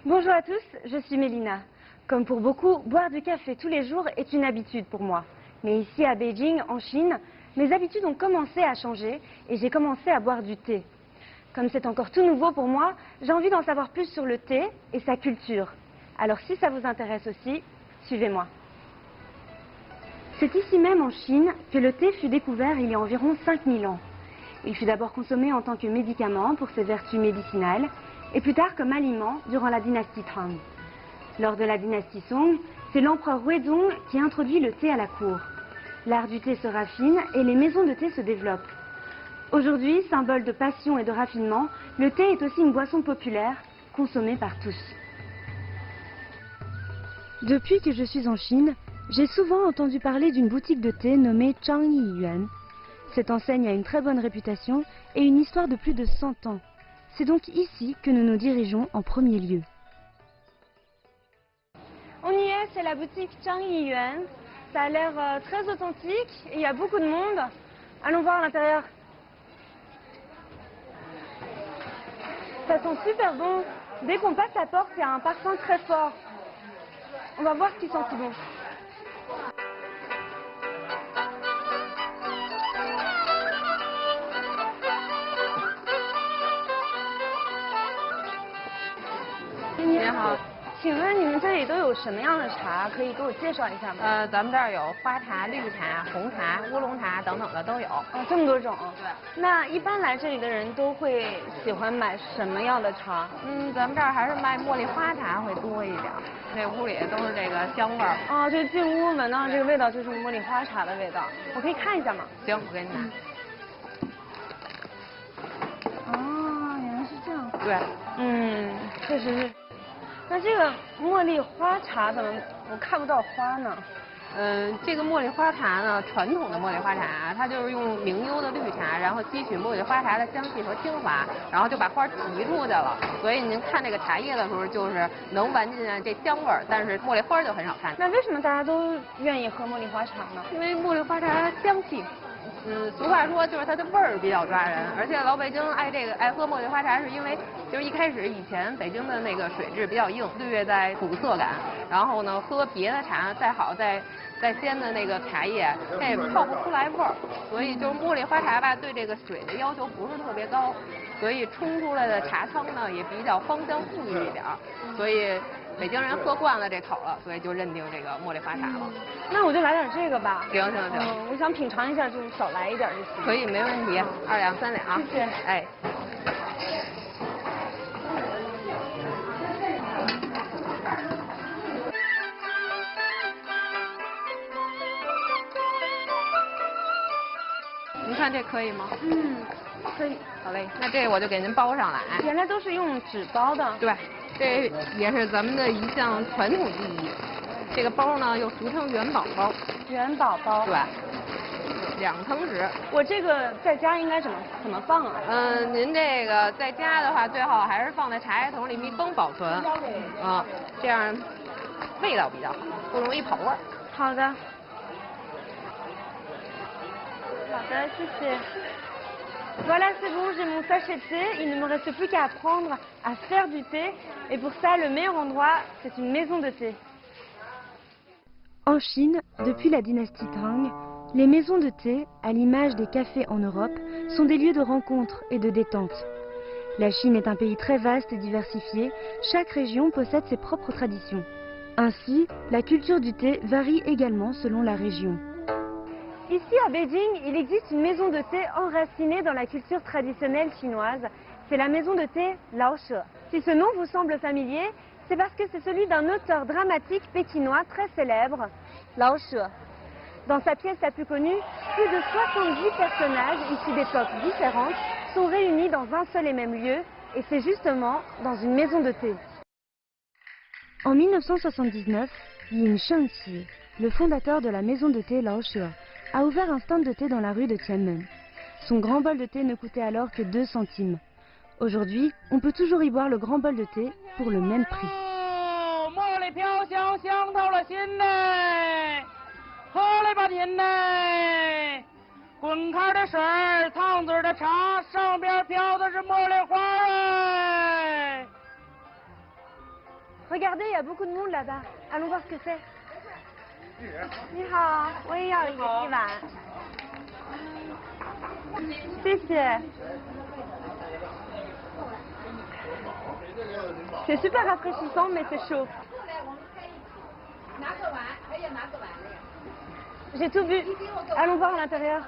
Bonjour à tous, je suis Mélina. Comme pour beaucoup, boire du café tous les jours est une habitude pour moi. Mais ici à Beijing, en Chine, mes habitudes ont commencé à changer et j'ai commencé à boire du thé. Comme c'est encore tout nouveau pour moi, j'ai envie d'en savoir plus sur le thé et sa culture. Alors si ça vous intéresse aussi, suivez-moi. C'est ici même en Chine que le thé fut découvert il y a environ 5000 ans. Il fut d'abord consommé en tant que médicament pour ses vertus médicinales et plus tard comme aliment durant la dynastie Tang. Lors de la dynastie Song, c'est l'empereur Huizong qui introduit le thé à la cour. L'art du thé se raffine et les maisons de thé se développent. Aujourd'hui, symbole de passion et de raffinement, le thé est aussi une boisson populaire, consommée par tous. Depuis que je suis en Chine, j'ai souvent entendu parler d'une boutique de thé nommée Changyi Yuan. Cette enseigne a une très bonne réputation et une histoire de plus de 100 ans. C'est donc ici que nous nous dirigeons en premier lieu. On y est, c'est la boutique Changyi Yuan. Ça a l'air très authentique et il y a beaucoup de monde. Allons voir à l'intérieur. Ça sent super bon. Dès qu'on passe la porte, il y a un parfum très fort. On va voir ce qui sent si bon.请问你们这里都有什么样的茶？可以给我介绍一下吗？咱们这儿有花茶、绿茶、红茶、乌龙茶等等的都有。这么多种。对。那一般来这里的人都会喜欢买什么样的茶？咱们这儿还是卖茉莉花茶会多一点。这屋里都是这个香味儿。哦，就进屋闻到这个味道就是茉莉花茶的味道。我可以看一下吗？行，我给你拿。哦，原来是这样。对。确实是。那这个茉莉花茶怎么我看不到花呢？这个茉莉花茶呢，传统的茉莉花茶，它就是用名优的绿茶，然后吸取茉莉花茶的香气和精华，然后就把花提出去了。所以您看这个茶叶的时候，就是能闻见这香味儿，但是茉莉花就很少看。那为什么大家都愿意喝茉莉花茶呢？因为茉莉花茶香气。俗话说就是它的味儿比较抓人，而且老北京爱喝茉莉花茶，是因为就是一开始以前北京的那个水质比较硬，略带苦涩感，然后呢喝别的茶再好再鲜的那个茶叶，它也泡不出来味儿，所以就是茉莉花茶吧，对这个水的要求不是特别高，所以冲出来的茶汤呢也比较芳香馥郁一点，所以北京人喝惯了这口了，所以就认定这个茉莉花茶了。那我就来点这个吧。行。我想品尝一下，就少来一点就行。可以，没问题，2两3两。谢谢。哎。您看这可以吗？可以。好嘞，那这我就给您包上来。原来都是用纸包的。对，这也是咱们的一项传统技艺。这个包呢又俗称元宝包。元宝包。对，2层纸。我这个在家应该怎么放啊？您这个在家的话，最好还是放在茶叶桶里密封保存。这样味道比较好，不容易跑味儿。好的。好的，谢谢。Voilà, c'est bon, j'ai mon sachet de thé. Il ne me reste plus qu'à apprendre à faire du thé. Et pour ça, le meilleur endroit, c'est une maison de thé. En Chine, depuis la dynastie Tang, les maisons de thé, à l'image des cafés en Europe, sont des lieux de rencontre et de détente. La Chine est un pays très vaste et diversifié. Chaque région possède ses propres traditions. Ainsi, la culture du thé varie également selon la région. Ici à Beijing, il existe une maison de thé enracinée dans la culture traditionnelle chinoise. C'est la maison de thé Lao She. Si ce nom vous semble familier, c'est parce que c'est celui d'un auteur dramatique pékinois très célèbre, Lao She. Dans sa pièce la plus connue, plus de 70 personnages issus d'époques différentes sont réunis dans un seul et même lieu, et c'est justement dans une maison de thé. En 1979, Yin Shengqi, le fondateur de la maison de thé Lao She, a ouvert un stand de thé dans la rue de Tianmen. Son grand bol de thé ne coûtait alors que 2 centimes. Aujourd'hui, on peut toujours y boire le grand bol de thé pour le même prix. 滚开的水，烫嘴的茶，上边飘的是茉莉花哎。Regardez, il y a beaucoup de monde là-bas. Allons voir ce que c'est. 你好，我也要一碗。谢谢。C'est super rafraîchissant, mais c'est chaud. J'ai tout bu. Allons voir à l'intérieur.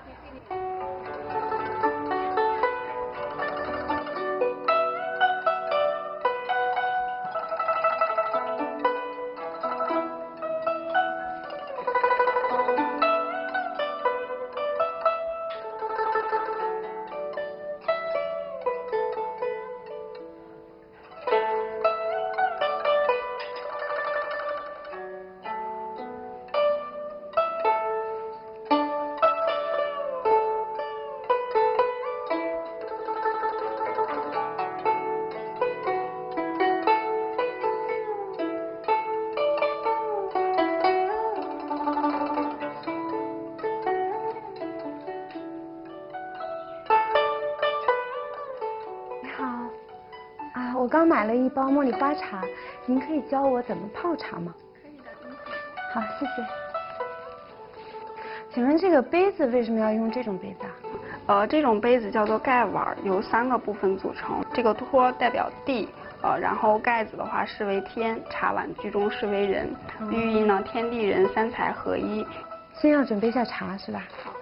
我刚买了一包茉莉花茶，您可以教我怎么泡茶吗？可以的，好，谢谢。请问这个杯子为什么要用这种杯子啊？这种杯子叫做盖碗，由3个部分组成。这个托代表地，然后盖子的话是为天，茶碗居中是为人，寓意呢天地人三才合一。先要准备一下茶是吧？好。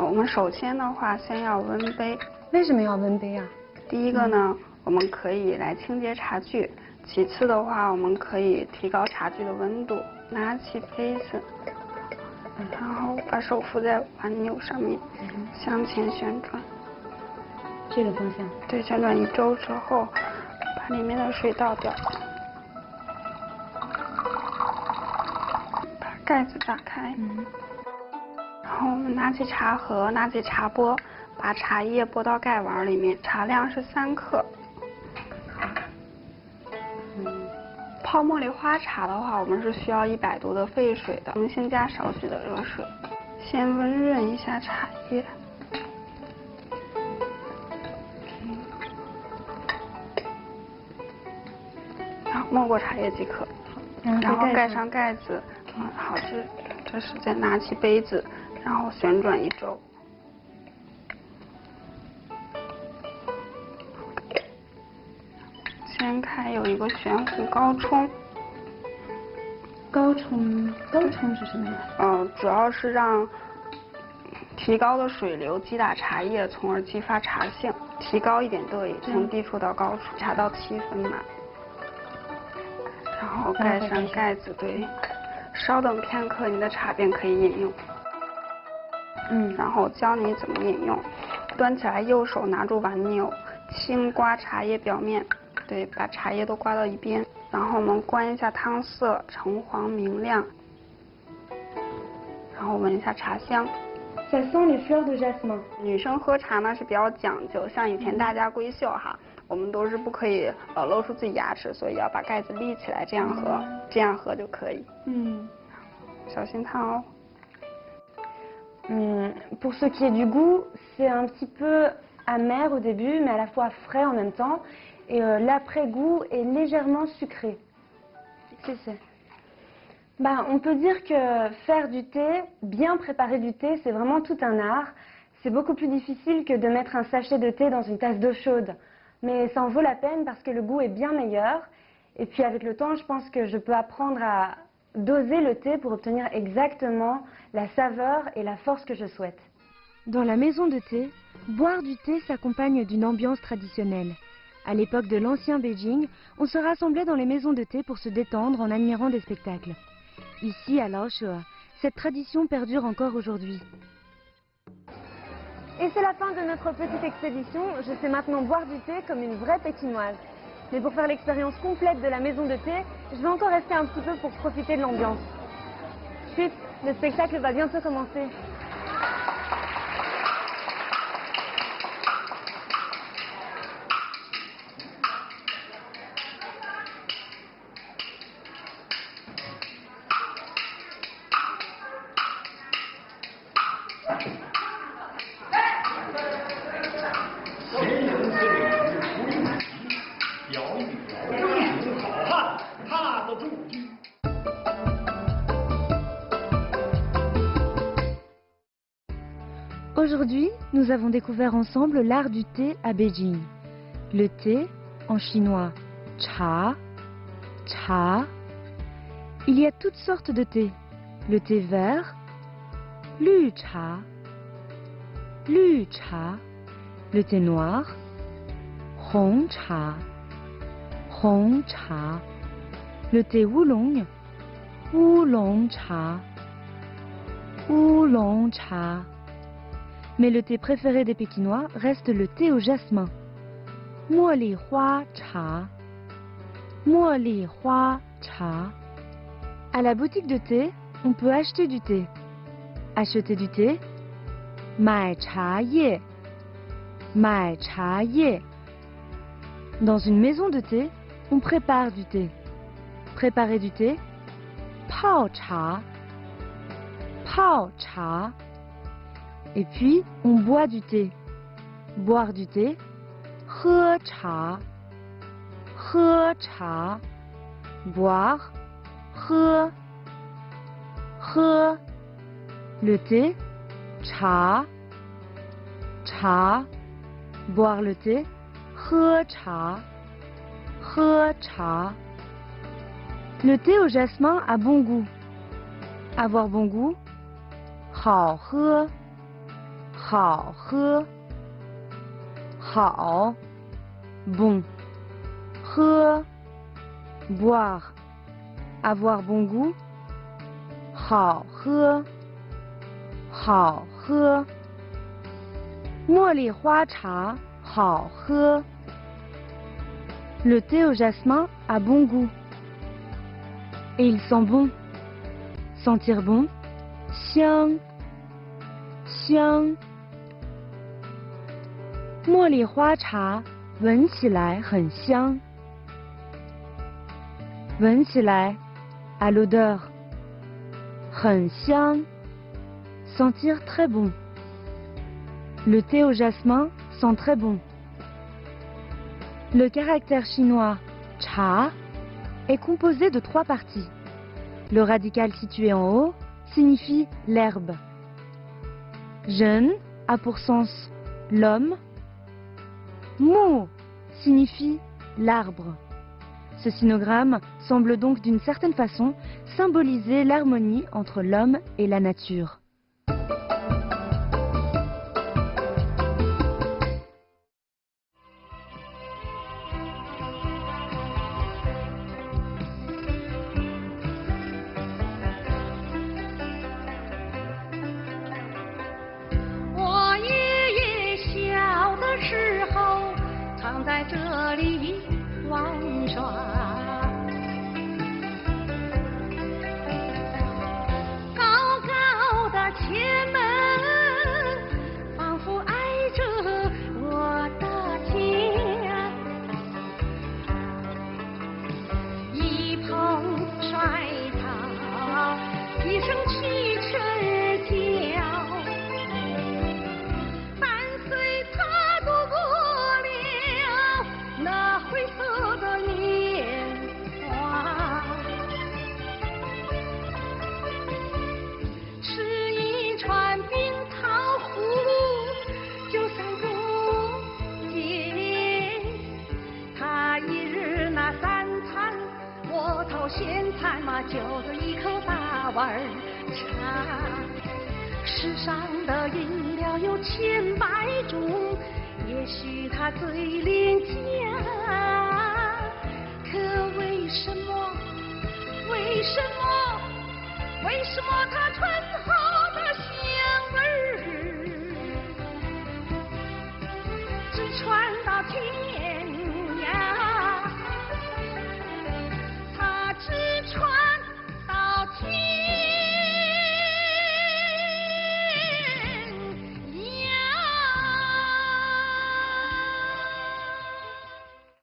我们首先的话，先要温杯。为什么要温杯啊？第一个呢，我们可以来清洁茶具；其次的话，我们可以提高茶具的温度。拿起杯子，然后把手扶在碗钮上面，向前旋转。这个方向？对，旋转1周之后，把里面的水倒掉，把盖子打开。然后我们拿起茶盒，拿起茶钵，把茶叶拨到盖碗里面，茶量是3克。泡茉莉花茶的话，我们是需要100度的沸水的。我们先加少许的热水，先温润一下茶叶。然后没过茶叶即可。然后盖上盖子。好，这时再拿起杯子，然后旋转1周。掀开有一个悬壶高冲。高冲是什么呀？主要是让提高的水流击打茶叶，从而激发茶性，提高一点得以从低处到高处，茶到7分满。然后盖上盖子，对，稍等片刻，你的茶便可以饮用。然后教你怎么饮用，端起来右手拿住碗钮，轻刮茶叶表面，对，把茶叶都刮到一边。然后我们观一下汤色橙黄明亮，然后闻一下茶香。Ça sent les fleurs de jasmin。女生喝茶呢是比较讲究，像以前大家闺秀哈，我们都是不可以露出自己牙齿，所以要把盖子立起来，这样喝，这样喝就可以。小心烫哦。Pour ce qui est du goût, c'est un petit peu amer au début, mais à la fois frais en même temps. Et l'après-goût est légèrement sucré. On peut dire que faire du thé, bien préparer du thé, c'est vraiment tout un art. C'est beaucoup plus difficile que de mettre un sachet de thé dans une tasse d'eau chaude. Mais ça en vaut la peine parce que le goût est bien meilleur. Et puis avec le temps, je pense que je peux apprendre à doser le thé pour obtenir exactement la saveur et la force que je souhaite. Dans la maison de thé, boire du thé s'accompagne d'une ambiance traditionnelle. À l'époque de l'ancien Beijing, on se rassemblait dans les maisons de thé pour se détendre en admirant des spectacles. Ici, à Laoshe, cette tradition perdure encore aujourd'hui. Et c'est la fin de notre petite expédition. Je sais maintenant boire du thé comme une vraie pékinoise. Mais pour faire l'expérience complète de la maison de thé, je vais encore rester un petit peu pour profiter de l'ambiance. Chut, le spectacle va bientôt commencer. Aujourd'hui, nous avons découvert ensemble l'art du thé à Beijing. Le thé, en chinois, cha, cha. Il y a toutes sortes de thé. Le thé vert, lu cha, lu cha. Le thé noir, hong cha, hong cha. Le thé oolong, oolong cha, oolong cha. Mais le thé préféré des Pékinois reste le thé au jasmin. Mo li hua cha, mo li hua cha. À la boutique de thé, on peut acheter du thé. Acheter du thé, mai cha ye, mai cha ye. Dans une maison de thé, on prépare du thé. Préparer du thé, pao cha, pao cha. Et puis, on boit du thé. Boire du thé, he cha, he cha. Boire, he, he. Le thé, cha, cha. Boire le thé, he cha, he cha. Le thé au jasmin a bon goût. Avoir bon goût, hao he, hao he. Hao, bon. He, boire. Avoir bon goût, hao he, hao he. Mo li hua cha, hao he. Le thé au jasmin a bon goût. Et il sent bon. Sentir bon, xiang, xiang. 茉莉花茶闻起来很香，闻起来 à l'odeur 很香 sentir très bon. Le thé au jasmin sent très bon. Le caractère chinois cha est composé de 3 parties. Le radical situé en haut signifie l'herbe. Zhen a pour sens l'homme. Mu signifie l'arbre. Ce sinogramme semble donc d'une certaine façon symboliser l'harmonie entre l'homme et la nature.